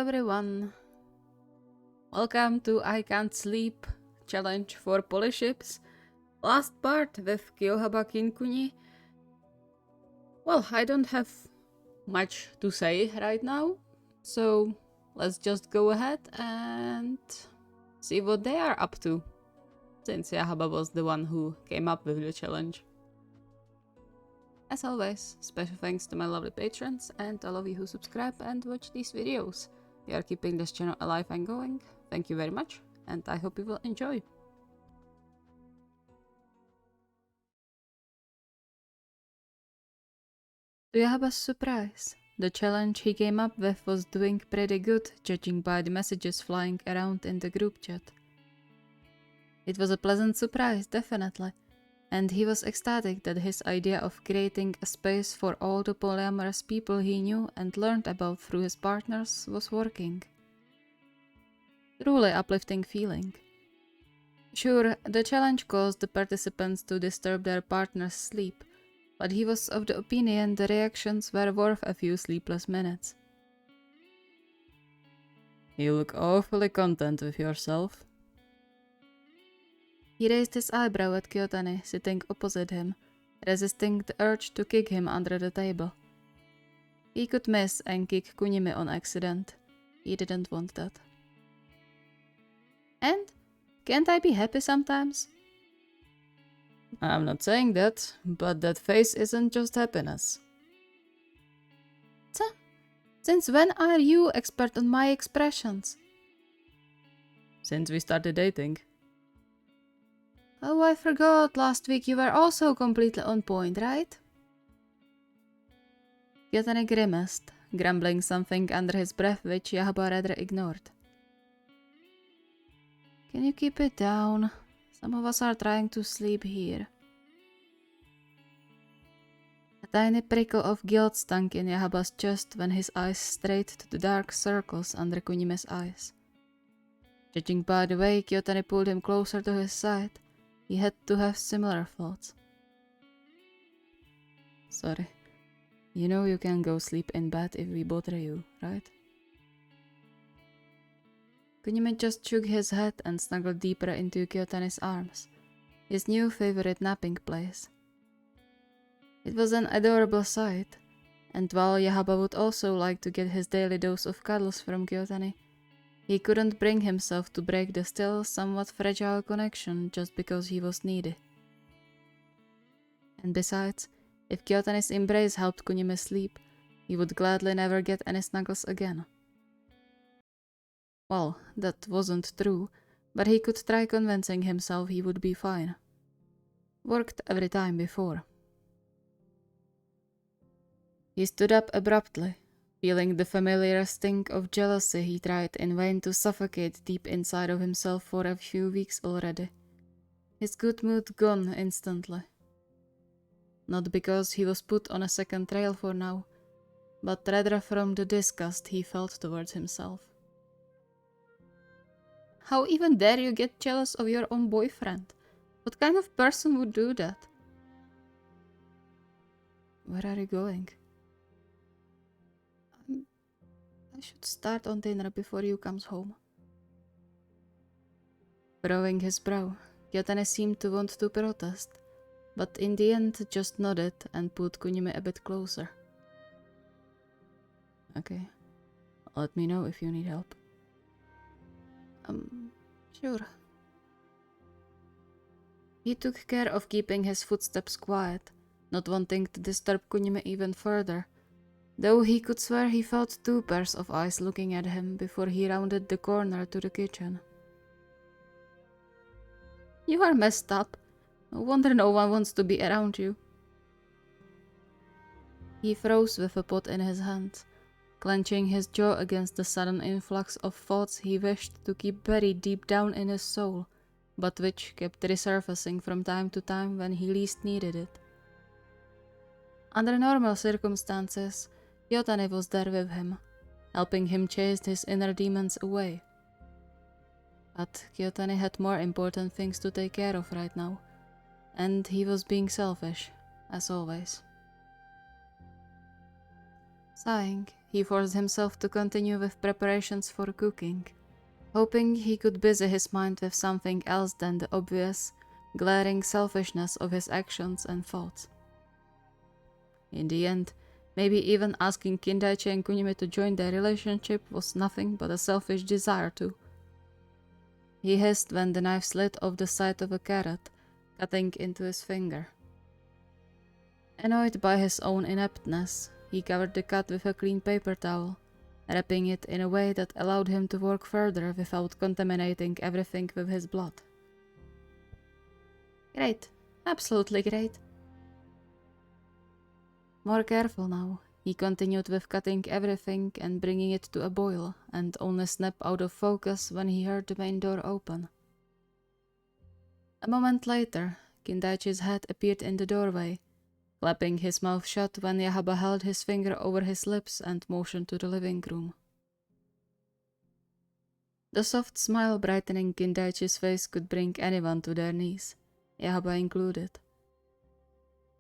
everyone, welcome to I Can't Sleep challenge for Polyships. Last part with KyouHabaKinKuni. Well, I don't have much to say right now, so let's just go ahead and see what they are up to, since Yaba was the one who came up with the challenge. As always, special thanks to my lovely patrons and all of you who subscribe and watch these videos. You are keeping this channel alive and going. Thank you very much, and I hope you will enjoy. To Yaba's surprise, the challenge he came up with was doing pretty good, judging by the messages flying around in the group chat. It was a pleasant surprise, definitely, and he was ecstatic that his idea of creating a space for all the polyamorous people he knew and learned about through his partners was working. Truly uplifting feeling. Sure, the challenge caused the participants to disturb their partner's sleep, but he was of the opinion the reactions were worth a few sleepless minutes. You look awfully content with yourself. He raised his eyebrow at Kyotani, sitting opposite him, resisting the urge to kick him under the table. He could miss and kick Kunimi on accident. He didn't want that. And can't I be happy sometimes? I'm not saying that, but that face isn't just happiness. Since when are you expert on my expressions? Since we started dating. Oh, I forgot, last week you were also completely on point, right? Kyotani grimaced, grumbling something under his breath which Yaba rather ignored. Can you keep it down? Some of us are trying to sleep here. A tiny prickle of guilt stunk in Yaba's chest when his eyes strayed to the dark circles under Kunimi's eyes. Judging by the way Kyotani pulled him closer to his side, he had to have similar thoughts. Sorry. You know you can go sleep in bed if we bother you, right? Kunimi just shook his head and snuggled deeper into Kyotani's arms, his new favorite napping place. It was an adorable sight, and while Yaba would also like to get his daily dose of cuddles from Kyotani, he couldn't bring himself to break the still somewhat fragile connection just because he was needy. And besides, if Kyotani's embrace helped Kunimi sleep, he would gladly never get any snuggles again. Well, that wasn't true, but he could try convincing himself he would be fine. Worked every time before. He stood up abruptly, feeling the familiar sting of jealousy he tried in vain to suffocate deep inside of himself for a few weeks already. His good mood gone instantly. Not because he was put on a second trail for now, but rather from the disgust he felt towards himself. How even dare you get jealous of your own boyfriend? What kind of person would do that? Where are you going? I should start on dinner before you comes home. Furrowing his brow, Kyotani seemed to want to protest, but in the end just nodded and pulled Kunimi a bit closer. Okay, let me know if you need help. Sure. He took care of keeping his footsteps quiet, not wanting to disturb Kunimi even further, though he could swear he felt two pairs of eyes looking at him before he rounded the corner to the kitchen. You are messed up. No wonder no one wants to be around you. He froze with a pot in his hand, clenching his jaw against the sudden influx of thoughts he wished to keep buried deep down in his soul, but which kept resurfacing from time to time when he least needed it. Under normal circumstances, Kyotani was there with him, helping him chase his inner demons away. But Kyotani had more important things to take care of right now, and he was being selfish, as always. Sighing, he forced himself to continue with preparations for cooking, hoping he could busy his mind with something else than the obvious, glaring selfishness of his actions and thoughts. In the end, maybe even asking Kindaichi and Kunimi to join their relationship was nothing but a selfish desire to. He hissed when the knife slid off the side of a carrot, cutting into his finger. Annoyed by his own ineptness, he covered the cut with a clean paper towel, wrapping it in a way that allowed him to work further without contaminating everything with his blood. Great. Absolutely great. More careful now, he continued with cutting everything and bringing it to a boil, and only snapped out of focus when he heard the main door open. A moment later, Kindaichi's head appeared in the doorway, clapping his mouth shut when Yaba held his finger over his lips and motioned to the living room. The soft smile brightening Kindaichi's face could bring anyone to their knees, Yaba included.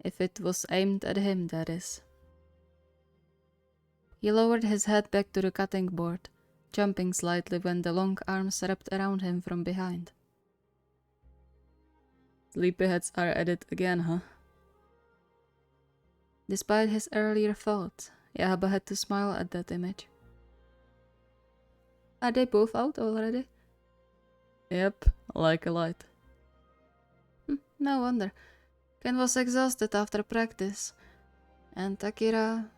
If it was aimed at him, that is. He lowered his head back to the cutting board, jumping slightly when the long arms wrapped around him from behind. Sleepyheads are at it again, huh? Despite his earlier thoughts, Yaba had to smile at that image. Are they both out already? Yep, like a light. No wonder. Ken was exhausted after practice, and Akira...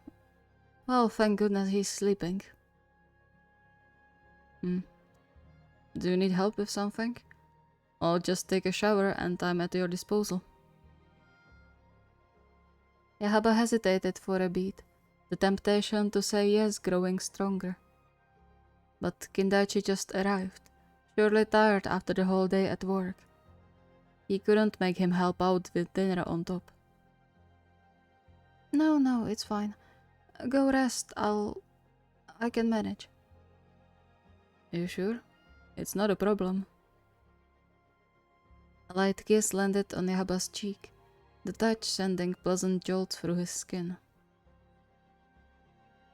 well, thank goodness he's sleeping. Do you need help with something? I'll just take a shower and I'm at your disposal. Yaba hesitated for a beat, the temptation to say yes growing stronger. But Kindaichi just arrived, surely tired after the whole day at work. He couldn't make him help out with dinner on top. No, it's fine. Go rest, I can manage. You sure? It's not a problem. A light kiss landed on Yaba's cheek, the touch sending pleasant jolts through his skin.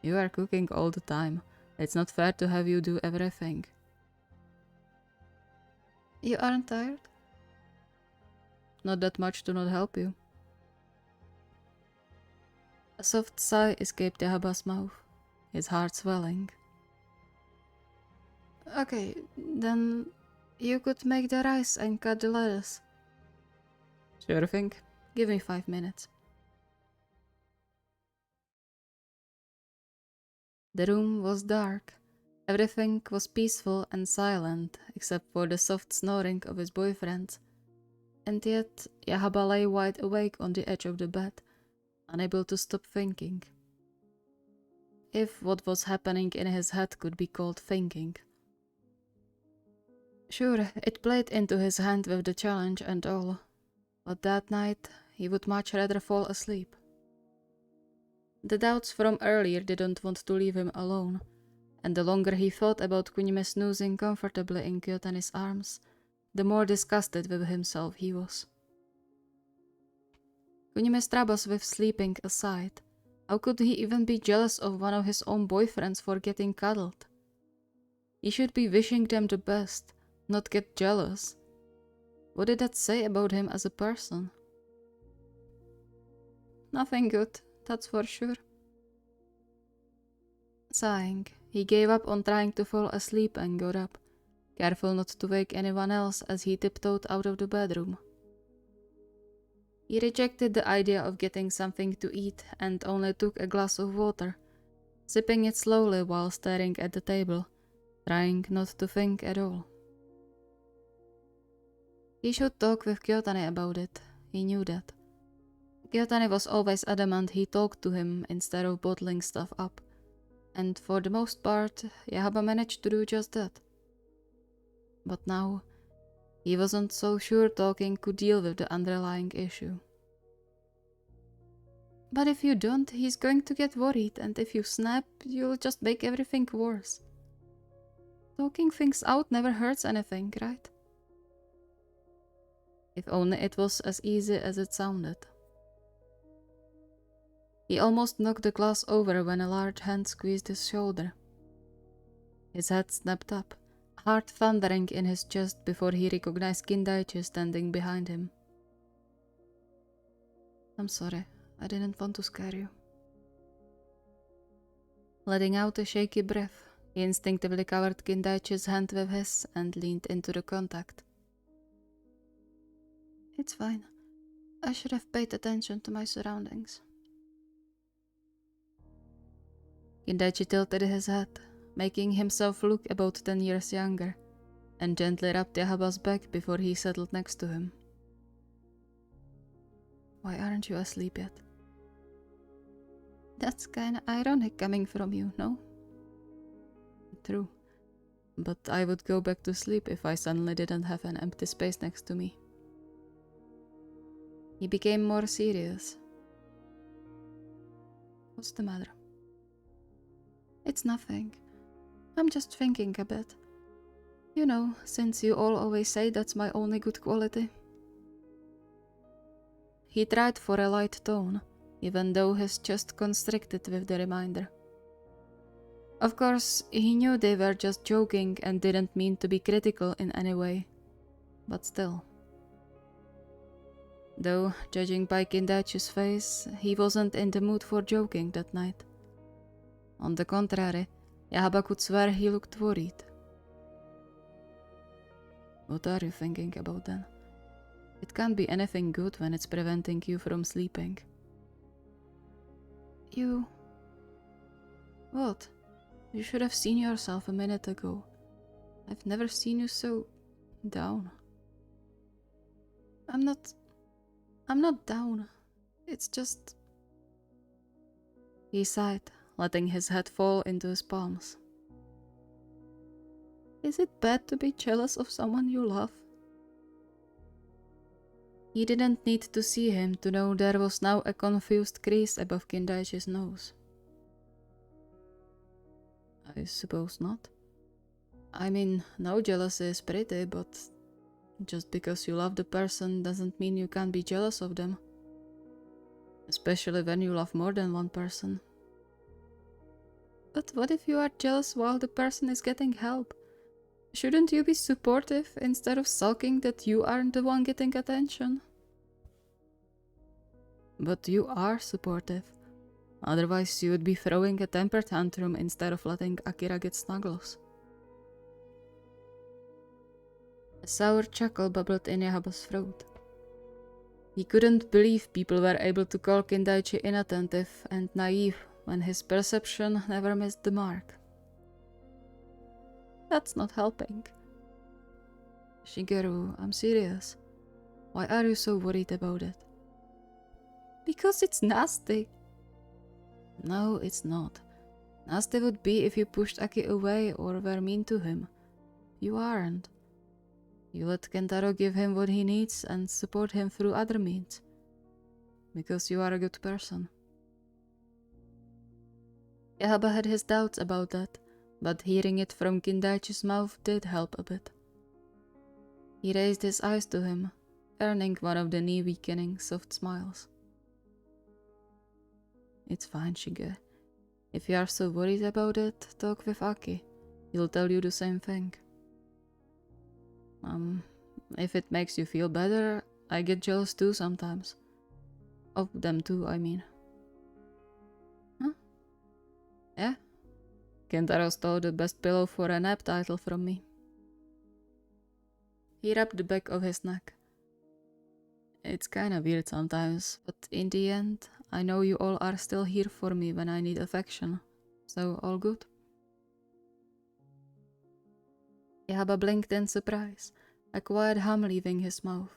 You are cooking all the time. It's not fair to have you do everything. You aren't tired? Not that much to not help you. A soft sigh escaped Yaba's mouth, his heart swelling. Okay, then you could make the rice and cut the lettuce. Sure thing. Give me 5 minutes. The room was dark. Everything was peaceful and silent, except for the soft snoring of his boyfriend. And yet, Yaba lay wide awake on the edge of the bed, unable to stop thinking. If what was happening in his head could be called thinking. Sure, it played into his hand with the challenge and all, but that night he would much rather fall asleep. The doubts from earlier didn't want to leave him alone, and the longer he thought about Kunimi snoozing comfortably in Kyotani's arms, the more disgusted with himself he was. Kunimi's troubles with sleeping aside, how could he even be jealous of one of his own boyfriends for getting cuddled? He should be wishing them the best, not get jealous. What did that say about him as a person? Nothing good, that's for sure. Sighing, he gave up on trying to fall asleep and got up, careful not to wake anyone else as he tiptoed out of the bedroom. He rejected the idea of getting something to eat and only took a glass of water, sipping it slowly while staring at the table, trying not to think at all. He should talk with Kyotani about it, he knew that. Kyotani was always adamant he talked to him instead of bottling stuff up, and for the most part, Yaba managed to do just that. But now, he wasn't so sure talking could deal with the underlying issue. But if you don't, he's going to get worried, and if you snap, you'll just make everything worse. Talking things out never hurts anything, right? If only it was as easy as it sounded. He almost knocked the glass over when a large hand squeezed his shoulder. His head snapped up, heart thundering in his chest before he recognized Kindaichi standing behind him. I'm sorry, I didn't want to scare you. Letting out a shaky breath, he instinctively covered Kindaichi's hand with his and leaned into the contact. It's fine. I should have paid attention to my surroundings. Kindaichi tilted his head, making himself look about 10 years younger, and gently rubbed Yahaba's back before he settled next to him. Why aren't you asleep yet? That's kinda ironic coming from you, no? True. But I would go back to sleep if I suddenly didn't have an empty space next to me. He became more serious. What's the matter? It's nothing. I'm just thinking a bit. You know, since you all always say that's my only good quality. He tried for a light tone, even though his chest constricted with the reminder. Of course, he knew they were just joking and didn't mean to be critical in any way, but still. Though, judging by Kindaichi's face, he wasn't in the mood for joking that night. On the contrary, Yaba could swear he looked worried. What are you thinking about then? It can't be anything good when it's preventing you from sleeping. You... What? You should have seen yourself a minute ago. I've never seen you so... down. I'm not down. It's just... He sighed, letting his head fall into his palms. Is it bad to be jealous of someone you love? He didn't need to see him to know there was now a confused crease above Kindaichi's nose. I suppose not. I mean, no jealousy is pretty, but just because you love the person doesn't mean you can't be jealous of them. Especially when you love more than one person. But what if you are jealous while the person is getting help? Shouldn't you be supportive instead of sulking that you aren't the one getting attention? But you are supportive. Otherwise you would be throwing a temper tantrum instead of letting Akira get snuggles. A sour chuckle bubbled in Yahaba's throat. He couldn't believe people were able to call Kindaichi inattentive and naive when his perception never missed the mark. That's not helping. Shigeru, I'm serious. Why are you so worried about it? Because it's nasty. No, it's not. Nasty would be if you pushed Aki away or were mean to him. You aren't. You let Kentaro give him what he needs and support him through other means. Because you are a good person. Yaba had his doubts about that, but hearing it from Kindaichi's mouth did help a bit. He raised his eyes to him, earning one of the knee-weakening soft smiles. It's fine, Shige. If you are so worried about it, talk with Aki. He'll tell you the same thing. If it makes you feel better, I get jealous too sometimes. Of them too, I mean. Huh? Yeah? Kentaro stole the best pillow for a nap title from me. He rubbed the back of his neck. It's kinda weird sometimes, but in the end, I know you all are still here for me when I need affection, so all good. Yaba blinked in surprise, a quiet hum leaving his mouth.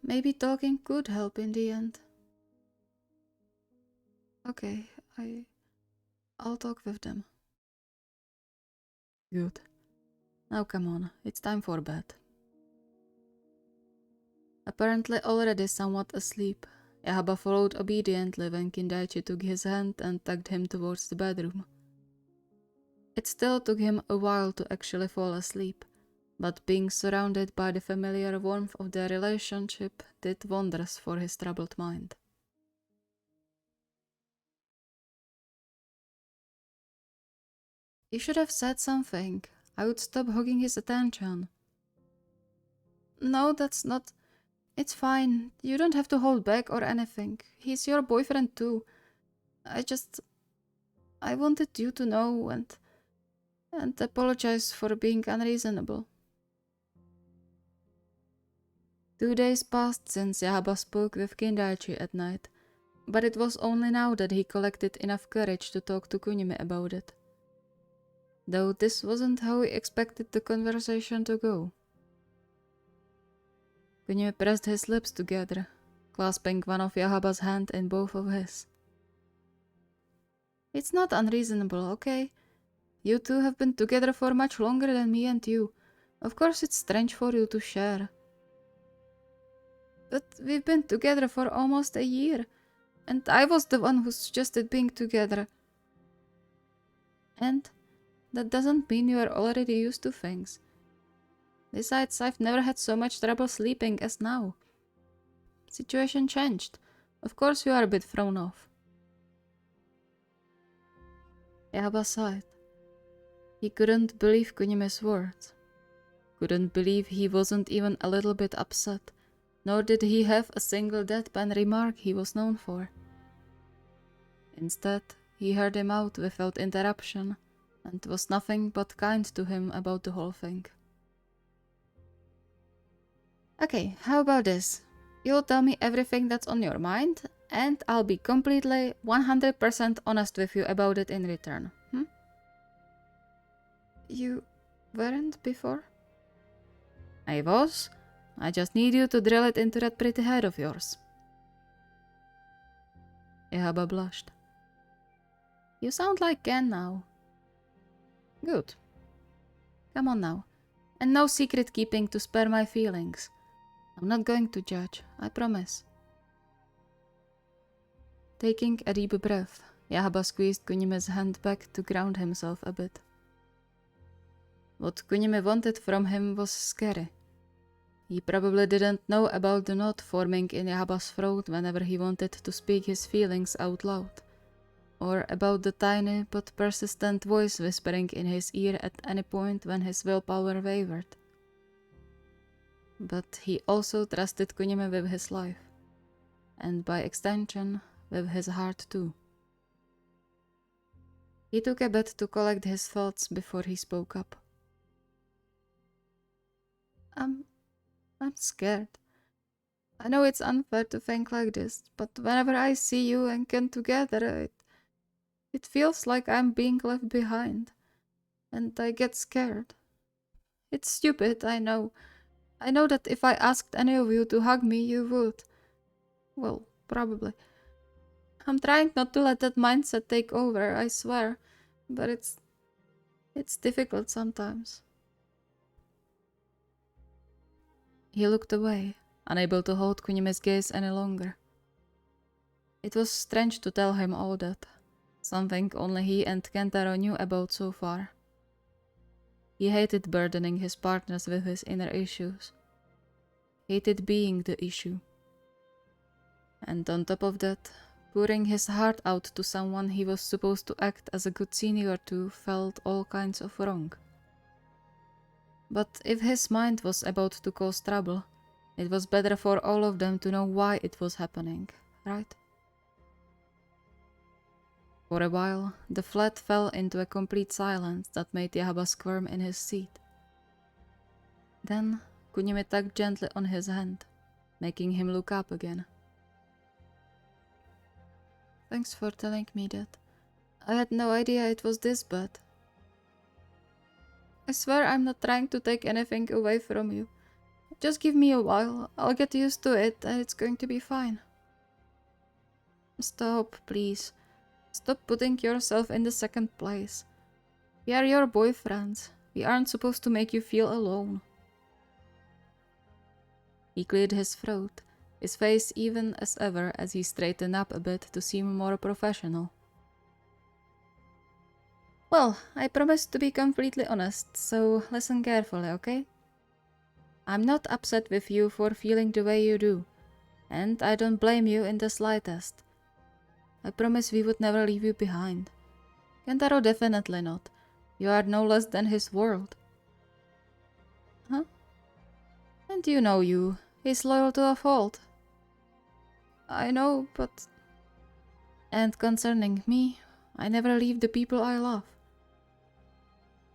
Maybe talking could help in the end. Okay, I'll talk with them. Good. Now come on, it's time for bed. Apparently already somewhat asleep, Yaba followed obediently when Kindaichi took his hand and tugged him towards the bedroom. It still took him a while to actually fall asleep, but being surrounded by the familiar warmth of their relationship did wonders for his troubled mind. You should have said something. I would stop hogging his attention. No, that's not... It's fine. You don't have to hold back or anything. He's your boyfriend too. I wanted you to know and apologize for being unreasonable. 2 days passed since Yaba spoke with Kachi at night, but it was only now that he collected enough courage to talk to Kunimi about it. Though this wasn't how he expected the conversation to go. Kunimi pressed his lips together, clasping one of Yahaba's hands in both of his. It's not unreasonable, okay? You two have been together for much longer than me and you. Of course it's strange for you to share. But we've been together for almost a year, and I was the one who suggested being together. And that doesn't mean you are already used to things. Besides, I've never had so much trouble sleeping as now. Situation changed. Of course you are a bit thrown off. Yaba sighed. He couldn't believe Kunimi's words. Couldn't believe he wasn't even a little bit upset, nor did he have a single deadpan remark he was known for. Instead, he heard him out without interruption, and was nothing but kind to him about the whole thing. Okay, how about this? You'll tell me everything that's on your mind, and I'll be completely 100% honest with you about it in return. You weren't before? I was. I just need you to drill it into that pretty head of yours. Yaba blushed. You sound like Ken now. Good. Come on now. And no secret keeping to spare my feelings. I'm not going to judge, I promise. Taking a deep breath, Yaba squeezed Kunimi's hand back to ground himself a bit. What Kunimi wanted from him was scary. He probably didn't know about the knot forming in Yaba's throat whenever he wanted to speak his feelings out loud, or about the tiny but persistent voice whispering in his ear at any point when his willpower wavered. But he also trusted Kunimi with his life, and by extension, with his heart too. He took a bit to collect his thoughts before he spoke up. I'm scared. I know it's unfair to think like this, but whenever I see you and Ken together, it feels like I'm being left behind, and I get scared. It's stupid, I know. I know that if I asked any of you to hug me, you would. Well, probably. I'm trying not to let that mindset take over, I swear, but it's difficult sometimes. He looked away, unable to hold Kunimi's gaze any longer. It was strange to tell him all that, something only he and Kentaro knew about so far. He hated burdening his partners with his inner issues. Hated being the issue. And on top of that, pouring his heart out to someone he was supposed to act as a good senior to felt all kinds of wrong. But if his mind was about to cause trouble, it was better for all of them to know why it was happening, right? For a while, the flat fell into a complete silence that made Yaba squirm in his seat. Then, Kunimi tugged gently on his hand, making him look up again. Thanks for telling me that. I had no idea it was this bad. I swear I'm not trying to take anything away from you. Just give me a while, I'll get used to it and it's going to be fine. Stop, please. Stop putting yourself in the second place. We are your boyfriends. We aren't supposed to make you feel alone. He cleared his throat, his face even as ever as he straightened up a bit to seem more professional. Well, I promised to be completely honest, so listen carefully, okay? I'm not upset with you for feeling the way you do, and I don't blame you in the slightest. I promise we would never leave you behind. Kentaro definitely not. You are no less than his world. Huh? And you know he's loyal to a fault. I know, but... And concerning me, I never leave the people I love.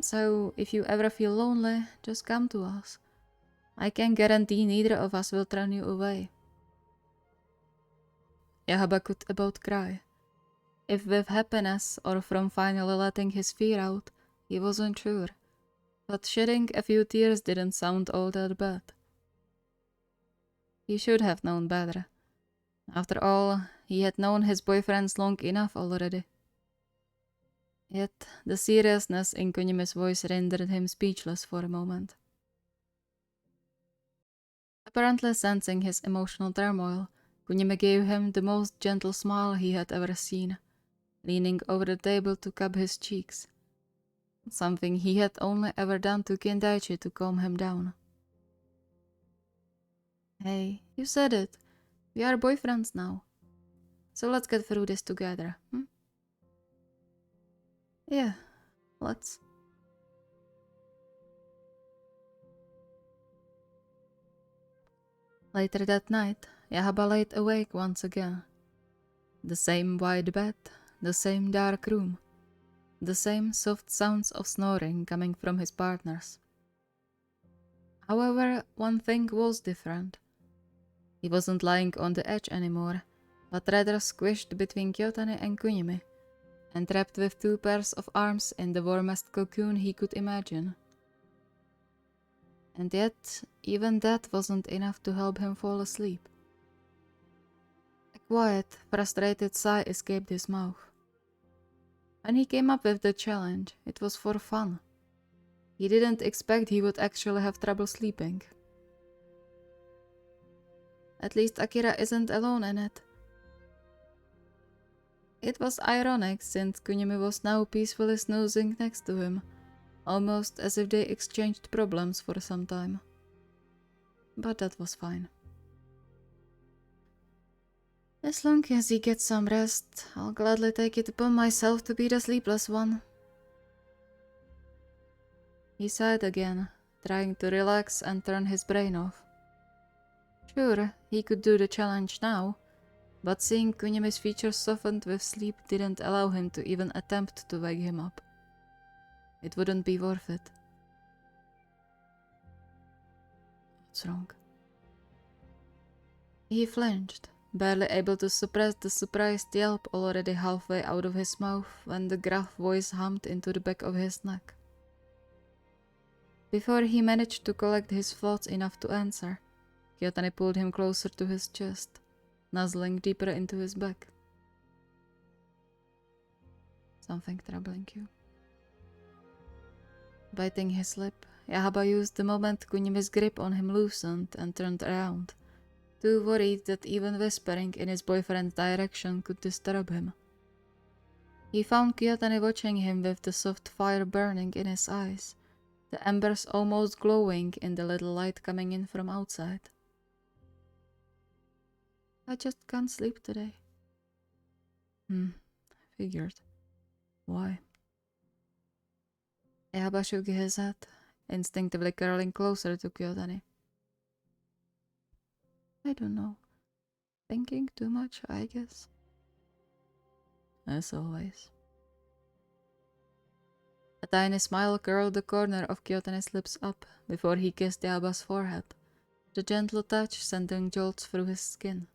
So, if you ever feel lonely, just come to us. I can guarantee neither of us will turn you away. Yaba could about cry. If with happiness or from finally letting his fear out, he wasn't sure. But shedding a few tears didn't sound all that bad. He should have known better. After all, he had known his boyfriends long enough already. Yet, the seriousness in Kunimi's voice rendered him speechless for a moment. Apparently sensing his emotional turmoil, Kunimi gave him the most gentle smile he had ever seen, leaning over the table to cup his cheeks. Something he had only ever done to Kindaichi to calm him down. Hey, you said it. We are boyfriends now. So let's get through this together, hm? Yeah, let's. Later that night, Yaba laid awake once again. The same wide bed, the same dark room, the same soft sounds of snoring coming from his partners. However, one thing was different. He wasn't lying on the edge anymore, but rather squished between Kyotani and Kunimi, and wrapped with 2 pairs of arms in the warmest cocoon he could imagine. And yet, even that wasn't enough to help him fall asleep. A quiet, frustrated sigh escaped his mouth. When he came up with the challenge, it was for fun. He didn't expect he would actually have trouble sleeping. At least Akira isn't alone in it. It was ironic since Kunimi was now peacefully snoozing next to him, almost as if they exchanged problems for some time. But that was fine. As long as he gets some rest, I'll gladly take it upon myself to be the sleepless one. He sighed again, trying to relax and turn his brain off. Sure, he could do the challenge now, but seeing Kunimi's features softened with sleep didn't allow him to even attempt to wake him up. It wouldn't be worth it. What's wrong? He flinched, barely able to suppress the surprised yelp already halfway out of his mouth when the gruff voice hummed into the back of his neck. Before he managed to collect his thoughts enough to answer, Kyotani pulled him closer to his chest, nuzzling deeper into his back. Something troubling you? Biting his lip, Yaba used the moment Kunimi's grip on him loosened and turned around, too worried that even whispering in his boyfriend's direction could disturb him. He found Kyotani watching him with the soft fire burning in his eyes, the embers almost glowing in the little light coming in from outside. I just can't sleep today. Figured. Why? Yaba shook his head, instinctively curling closer to Kyotani. I don't know. Thinking too much, I guess. As always. A tiny smile curled the corner of Kyotani's lips up before he kissed Yaba's forehead, the gentle touch sending jolts through his skin.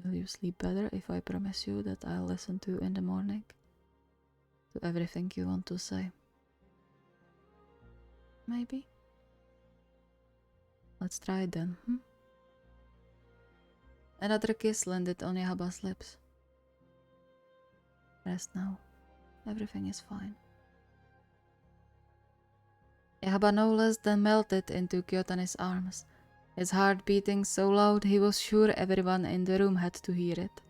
Will you sleep better if I promise you that I'll listen to you in the morning? To everything you want to say. Maybe? Let's try it then, Another kiss landed on Yaba's lips. Rest now. Everything is fine. Yaba no less than melted into Kyotani's arms, his heart beating so loud he was sure everyone in the room had to hear it.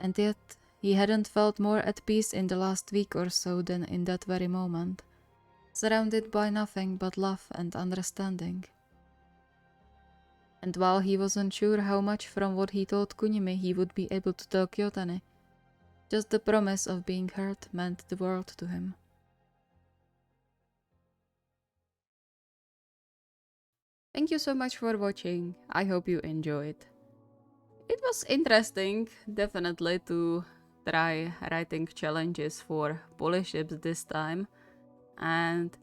And yet, he hadn't felt more at peace in the last week or so than in that very moment, surrounded by nothing but love and understanding. And while he wasn't sure how much from what he told Kunimi he would be able to tell Kyotani, Just the promise of being heard meant the world to him. Thank you so much for watching. I hope you enjoyed. It was interesting, definitely, to try writing challenges for Polyships this time. And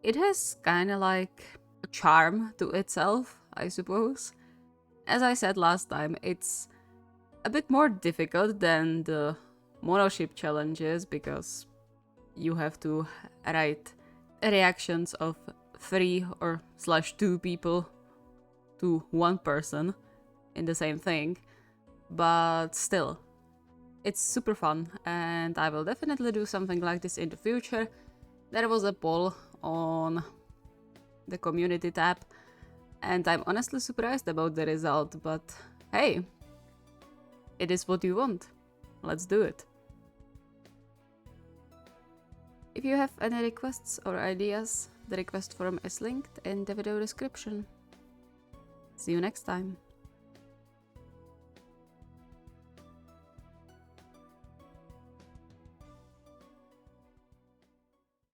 it has kind of like a charm to itself, I suppose. As I said last time, it's a bit more difficult than the monoship challenges because you have to write reactions of 3 or /2 people to one person in the same thing, but still, it's super fun and I will definitely do something like this in the future. There was a poll on the community tab and I'm honestly surprised about the result, but hey, it is what you want. Let's do it. If you have any requests or ideas, the request form is linked in the video description. See you next time.